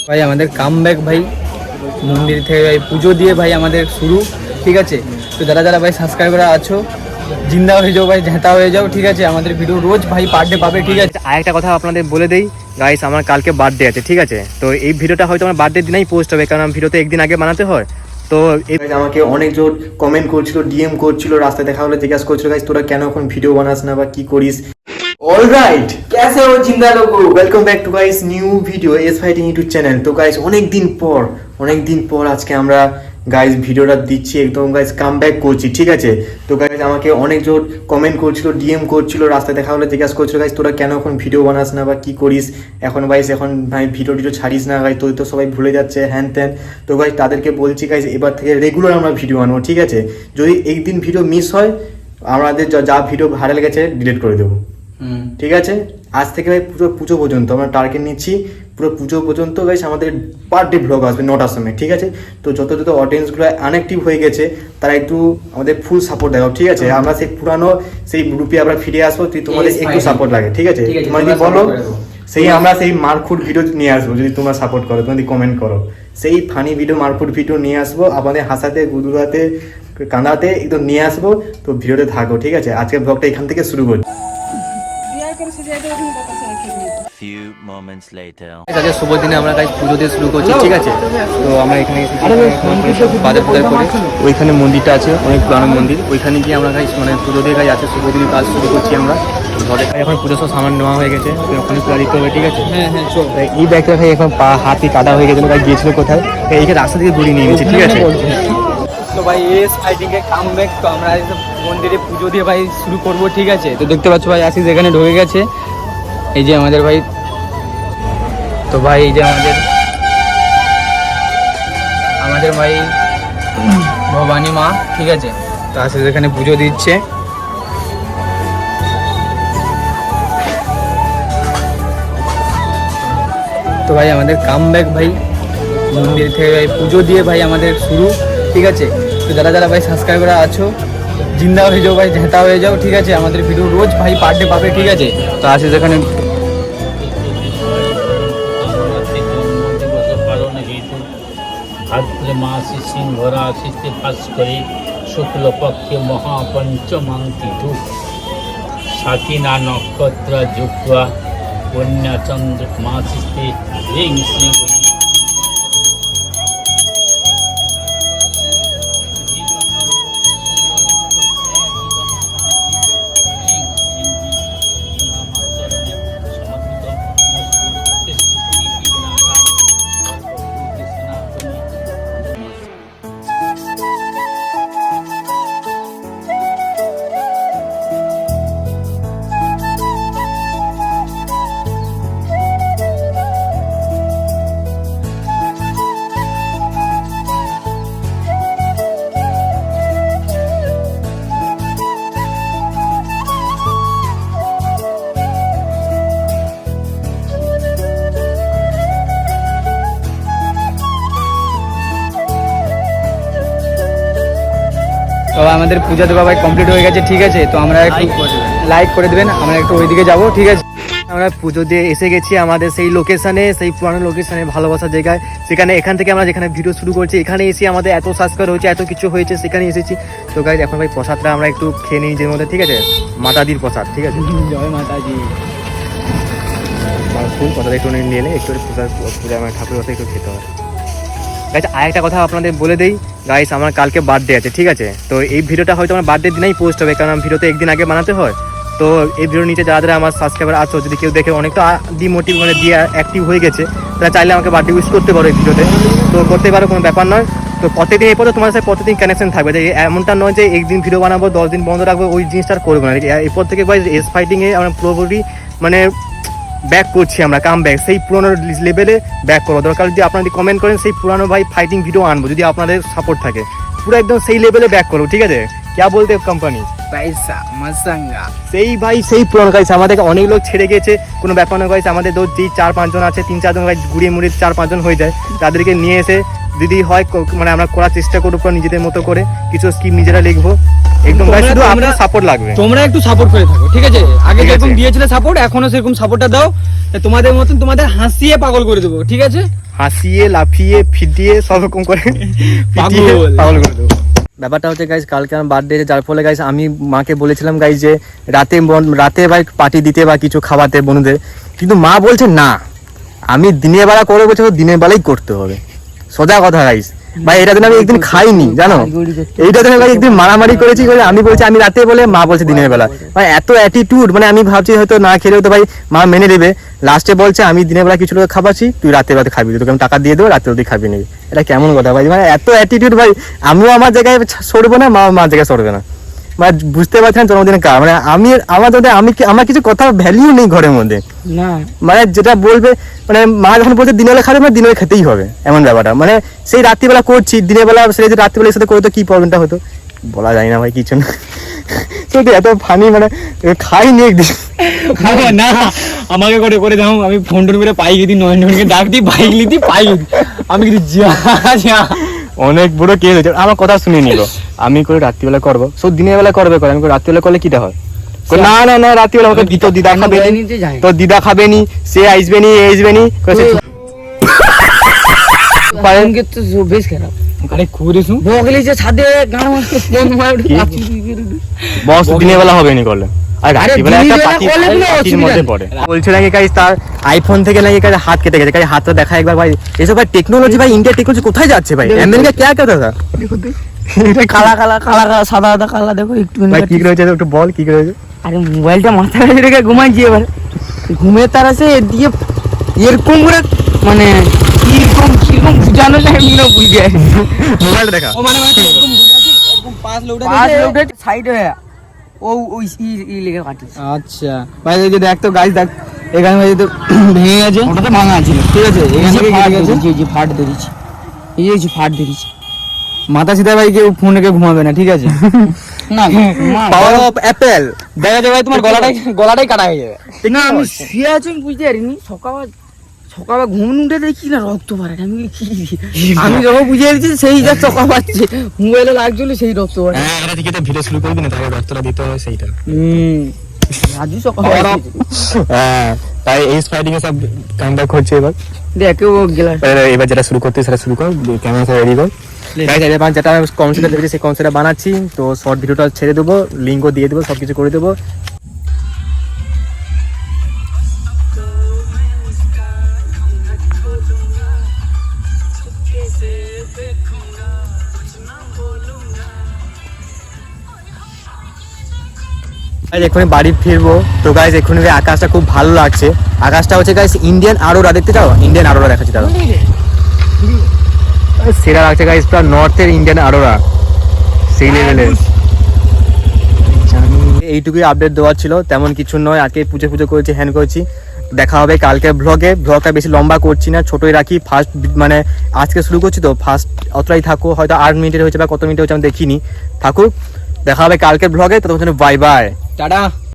ভাই আমাদের কামব্যাক ভাই মন্দির থেকে ভাই পুজো দিয়ে ভাই আমাদের শুরু, ঠিক আছে। তো যারা যারা ভাই সাবস্ক্রাইবার আছো জিন্দা হয়ে যাও ভাই, ঝেঁটা হয়ে যাও, ঠিক আছে। আমাদের ভিডিও রোজ ভাই পার ডে পাবে, ঠিক আছে। আর একটা কথা আপনাদের বলে দেই গাইস, আমার কালকে বার্থডে আছে, ঠিক আছে। তো এই ভিডিওটা হয়তো আমার বার্থডে দিনেই পোস্ট হবে, কারণ ভিডিওতে একদিন আগে বানাতে হয়। তো আমাকে অনেকজন কমেন্ট করছিল, ডিএম করছিল, রাস্তায় দেখা হলে জিজ্ঞাসা করছিল গাইস তোরা কেন এখন ভিডিও বানাস না বা কি করিস। অলরাইট, कैसे हो जिंदा लोगो, welcome back to guys new video S fighting YouTube channel. তো গাইস অনেক দিন পর আজকে আমরা গাইস ভিডিওটা দিচ্ছি, একদম গাইস কামব্যাক করছি, ঠিক আছে। তো গাইস আমাকে অনেকজন কমেন্ট করছিল, ডিএম করছিল, রাস্তায় দেখা হলে জিজ্ঞাসা করছিল গাইস তোরা কেন এখন ভিডিও বানাস না বা কি করিস এখন গাইস, এখন ভাই ভিডিও ছাড়িস না গাইস, তো সবাই ভুলে যাচ্ছে হ্যান ত্যান। তো গাইস তাদেরকে বলছি গাইস এবার থেকে রেগুলার আমরা ভিডিও আনবো, ঠিক আছে। যদি একদিন ভিডিও মিস হয় আমাদের যা ভিডিও ভাইরাল গেছে ডিলিট করে দেবো, ঠিক আছে। আজ থেকে ভাই পুরো পুজো পর্যন্ত আমরা টার্গেট নিচ্ছি, পুরো পুজো পর্যন্ত গাইস আমাদের পার ডে ব্লগ আসবে 9টার সময়, ঠিক আছে। তো যত অডিয়েন্সগুলো আনঅ্যাক্টিভ হয়ে গেছে তারা একটু আমাদের ফুল সাপোর্ট দেখাও, ঠিক আছে। আমরা সেই পুরানো সেই গ্রুপে আমরা ফিরে আসবো, তোমাদের একটু সাপোর্ট লাগে, ঠিক আছে। তোমরা যদি বলো সেই আমরা সেই মারকুট ভিডিও নিয়ে আসবো, যদি তোমরা সাপোর্ট করো, তোমরা যদি কমেন্ট করো, সেই ফানি ভিডিও মারকুট ভিডিও নিয়ে আসবো, আমাদের হাসাতে গুদুরাতে কাঁদাতে একদম নিয়ে আসবো। তো ভিডিওতে থাকো, ঠিক আছে। আজকের ব্লগটা এখান থেকে শুরু করছি। আজকে শুভ দিনে আমরা গাইস পুজো দিয়ে শুরু করছি, ঠিক আছে। তো আমরা এখানে বাজার করে ওইখানে মন্দিরটা আছে, অনেক পুরানো মন্দির, ওইখানে গিয়ে আমরা গাইস মানে পুজো দিয়ে গাইস আছে শুভ দিনের কাজ শুরু করছি আমরা। ঘরে এখন পুজো সব সামান নেওয়া হয়ে গেছে, তো ওখানে পুজো দিতে হবে, ঠিক আছে। এই ব্যাগটা ভাই এখন পা হাতে কাদা হয়ে গেছিলো, ভাই গিয়েছিল কোথায়, এইখানে রাস্তা থেকে ঘুরিয়ে নিয়ে নিয়েছি, ঠিক আছে। তো ভাই এস ফাইটিং এ কামব্যাক, তো আমরা মন্দিরে পুজো দিয়ে ভাই শুরু করবো, ঠিক আছে। তো দেখতে পাচ্ছ ভাই আশিস এখানে ঢুকে গেছে, এই যে আমাদের ভাই। তো ভাই এই যে আমাদের ভাই ভবানী মা, ঠিক আছে। তো আশিস এখানে পুজো দিচ্ছে। তো ভাই আমাদের কামব্যাক ভাই মন্দির থেকে ভাই পুজো দিয়ে ভাই আমাদের শুরু, ঠিক আছে। তো যারা যারা ভাই সাবস্ক্রাইবার আছো জিন্দা হয়ে যাও ভাই, ঝেঁটা হয়ে যাও, ঠিক আছে। আমাদের ভিডিও রোজ ভাই পার ডে পাবে, ঠিক আছে। তো আশিস এখানে ভাদ্র মাসে সিংহ রাশিতে বাস করে শুক্লপক্ষে মহাপঞ্চমান্তি ধূপ সাকিনা নক্ষত্র যুক্তা কন্যাচন্দ্র মাসিতে রিং শ্রী তো আমাদের পূজা দেওয়া ভাই কমপ্লিট হয়ে গেছে, ঠিক আছে। তো আমরা একটু লাইক করে দেবেন, আমরা একটু ওইদিকে যাবো, ঠিক আছে। আমরা পুজো দিয়ে এসে গেছি আমাদের সেই লোকেশনে, সেই পুরানো লোকেশনে, ভালোবাসার জায়গায়। সেখানে এখান থেকে আমরা যেখানে ভিডিও শুরু করছি এখানে এসে আমাদের এত সাবস্ক্রাইব হয়েছে, এত কিছু হয়েছে, সেখানে এসেছি। তো গাইজ এখন ভাই প্রসাদটা আমরা একটু খেয়ে নিই নিজের মধ্যে, ঠিক আছে। মাতাদির প্রসাদ, ঠিক আছে। জয় মাতাজি। ফুল প্রসাদ একটু নিয়ে এলে একটু পূজা আমার ঠাকুর কথা একটু খেতে হয়। গাইজ আর একটা কথা আপনাদের বলে দেই গাইস, আমার কালকে বার্থডে আছে, ঠিক আছে। তো এই ভিডিওটা হয়তো আমার বার্থডে দিনেই পোস্ট হবে, কারণ ভিডিওতে একদিন আগে বানাতে হয়। তো এই ভিডিওর নিচে যারা যারা আমার সাবস্ক্রাইবার আছো, যদি কেউ দেখে অনেকটা ডিমোটিভ মানে দিয়ে অ্যাক্টিভ হয়ে গেছে, তারা চাইলে আমাকে বার্থডে উইশ করতে পারো এই ভিডিওতে। তো করতে পারো, কোনো ব্যাপার নয়। তো প্রত্যেকদিন এরপরে তোমার সাথে প্রত্যেকদিন কানেকশন থাকবে, যে এমনটা নয় যে একদিন ভিডিও বানাবো 10 দিন বন্ধ রাখবো, ওই জিনিসটা করবো না। এরপর থেকে ভাই এস ফাইটিংয়ে আমরা পুরোপুরি মানে ব্যাক করছি, আমরা কাম ব্যাক সেই পুরোনো লেভেলে ব্যাক করবো। দরকার যদি আপনারা যদি কমেন্ট করেন সেই পুরানো ভাই ফাইটিং ভিডিও আনবো, যদি আপনাদের সাপোর্ট থাকে, পুরো একদম সেই লেভেলে ব্যাক করবো, ঠিক আছে। क्या बोलते কোম্পানি পয়সা মাসাঙ্গা সেই ভাই সেই পুরানো গাইস, আমাদের অনেক লোক ছেড়ে গেছে, কোনো ব্যাপার না গাইস। আমাদের যে 4-5 জন আছে, 3-4 জন গাইস ঘুরিয়ে মুড়িয়ে 4-5 জন হয়ে যায়, তাদেরকে নিয়ে এসে যদি হয় মানে আমরা করার চেষ্টা করবো নিজেদের মতো করে, কিছু স্কিম নিজেরা লিখবো একদম ভাই, শুধু আপনার সাপোর্ট লাগবে। তোমরা একটু সাপোর্ট করে থাকো, ঠিক আছে? আগে ঠিক আছে। যেরকম দিয়েছিলে সাপোর্ট, এখনো সেরকম সাপোর্টটা দাও। তোমাদের মতন তোমাদের হাসিয়ে পাগল করে দেবো, ঠিক আছে? হাসিয়ে লাফিয়ে ফিটিয়ে সব রকম করে পাগল। পাগল করে দেবো। ব্যাপারটা হচ্ছে গাইজ, কালকে আমার বার্থডে, যার ফলে গাইজ আমি মাকে বলেছিলাম গাইজ যে রাতে ভাই পার্টি দিতে বা কিছু খাওয়াতে বন্ধুদের, কিন্তু মা বলছে না, আমি দিনের বেলা করে বলছে দিনের বেলাই করতে হবে। সোজা কথা গাইজ ভাই, এটা দিন আমি একদিন খাইনি জানো, এইটা দিন ভাই একদিন মারামারি করেছি, আমি বলছি আমি রাতে বলে, মা বলছে দিনের বেলা। ভাই এত অ্যাটিটিউড, মানে আমি ভাবছি হয়তো না খেলেও তো ভাই মা মেনে নেবে, লাস্টে বলছে আমি দিনের বেলা কিছু খাবারছি, তুই রাতে খাবি, তোকে আমি টাকা দিয়ে দেবো, রাতে তুই খাবি নেই। এটা কেমন কথা ভাই, মানে এত অ্যাটিটিউড ভাই, আমিও আমার জায়গায় সরবো না, মা আমার জায়গায় সরবে না। মানে বুঝতে পারছেন জন্মদিনের কার, মানে আমি আমার কিছু কথা ভ্যালিউ নেই ঘরের মধ্যে না, মানে যেটা বলবে, মানে মা যখন বলছে দিনের বেলা খাবে, মানে দিনের বেলা খেতেই হবে, এমন ব্যাপারটা। মানে সেই রাত্রিবেলা করছি, দিনের বেলা সেই যে রাত্রিবেলার সাথে করতো কি প্রবলেমটা হতো বলা যায় না ভাই, কিছু না। সত্যি এত ফানি, মানে খাইনি একদিন। না আমাকে করে করে দাও, আমি ফোন টোন করে পাই গেছি, নয়নকে ডাক দিই, বাইক লিখি পাই গেছি, আমি কিন্তু অনেক বড় কেস হয়েছে, আমার কথা শুনে নিল, আমি করে রাত্রিবেলা করবো, সব দিনের বেলা করবে, আমি করে রাত্রিবেলা করলে কিটা হয়, না না না রাত্রিবেলা আমাকে দিত, দিদা খাবে নি, তো দিদা খাবে নি, সে আসবে নি, আসবে নি, বেশ খারাপ। আরে করেছু বগলি যে ছাদে গান মারতে ফোন মারতে বস দিনের বেলা হবে নি করলে, আর রাত্রিবেলা একটা পার্টির মধ্যে পড়ে। বলছে নাকি গাইস তার আইফোন থেকে নাকি গাইস হাত কেটে গেছে, গাইস হাতটা দেখা একবার ভাই, এসব ভাই টেকনোলজি ভাই, ইন্ডিয়া টেকনোলজি কোথায় যাচ্ছে ভাই, আমেরিকা क्या क्या था, কালা কালা কালা কালা সাদা সাদা কালা, দেখো একটু ভাই কি করেছে একটু বল, কি করেছে? আরে মোবাইলটা মাথায় রেখে ঘুমাইছি, এবার ঘুমের তার আছে দিয়ে এরকম করে, মানে কিরকম কিরকম বুঝানো যায় আমি না বুঝতে পারি। মোবাইল দেখা ও মানে এরকম ঘুরে আছে, এরকম পাঁচ লোটা উঠে সাইড হয়ে ও ওই ই লেগে কাটিস। আচ্ছা ভাই, এই যে দেখ তো গাইস, দেখ এখানে ভাই তো ভেঙে গেছে, ওটা তো ভাঙা ছিল, ঠিক আছে, এখানে থেকে কেটে গেছে, এই যে ফাট ধরেছি, এই যে ফাট ধরেছি। মাথা সিধা ভাই কেউ ফোন রেখে ঘুমাবে না, ঠিক আছে? না পাওয়ার অফ অ্যাপেল। দেখা যাবে ভাই তোমার গলাটাই কাটা হয়ে যাবে। না আমি শুয়ে আছি, আমি বুঝতে পারিনি, সকালে ঘুম উঠে দেখি না রক্ত পড়ে, আমি কি, আমি যখন বুঝে গেছি সেই যা চকা পাচ্ছে, মোবাইলে লাগছিল সেই রক্ত পড়ে। হ্যাঁ এটা ঠিক আছে, ভিডিও শুরু করবি না, তাহলে রক্তটা দিতে হবে সেইটা। রাজু চকা হ্যাঁ তাই এই স্পাইডিং এ সব কামব্যাক হচ্ছে এবার। দেখে ও গেলাম এবার যেটা শুরু করতে সেটা শুরু কর, ক্যামেরা রেডি কর। গাইস এবার যেটা কনসেপ্টটা দেখেছি সেই কনসেপ্টটা বানাচ্ছি, তো শর্ট ভিডিওটা ছেড়ে দেবো, লিঙ্কও দিয়ে দেবো, সবকিছু করে দেবো। এক্ষুনি বাড়ি ফিরবো, তো গাইজ এক্ষুনি আকাশটা খুব ভালো লাগছে, আকাশটা হচ্ছে গাইজ ইন্ডিয়ান আরোরা, দেখতে চাও? ইন্ডিয়ান আরোরা দেখাচ্ছি তারা, সেরা লাগছে গাইজ, পুরো নর্থের ইন্ডিয়ান আরোরা সেই লেভেলের। এইটুকুই আপডেট দেওয়ার ছিল, তেমন কিছু নয়। আজকে পুজো করেছি, হ্যান্ড করেছি। দেখা হবে কালকে ব্লগটা বেশি লম্বা করছি না, ছোটই রাখি। ফার্স্ট মানে আজকে শুরু করছি তো ফার্স্ট অতটাই থাকো, হয়তো 8 মিনিটের হয়েছে বা কত মিনিট হয়েছে আমি দেখিনি, থাকুক। দেখা হবে কালকের ব্লগে, ততক্ষণ বাই বাই, টাটা।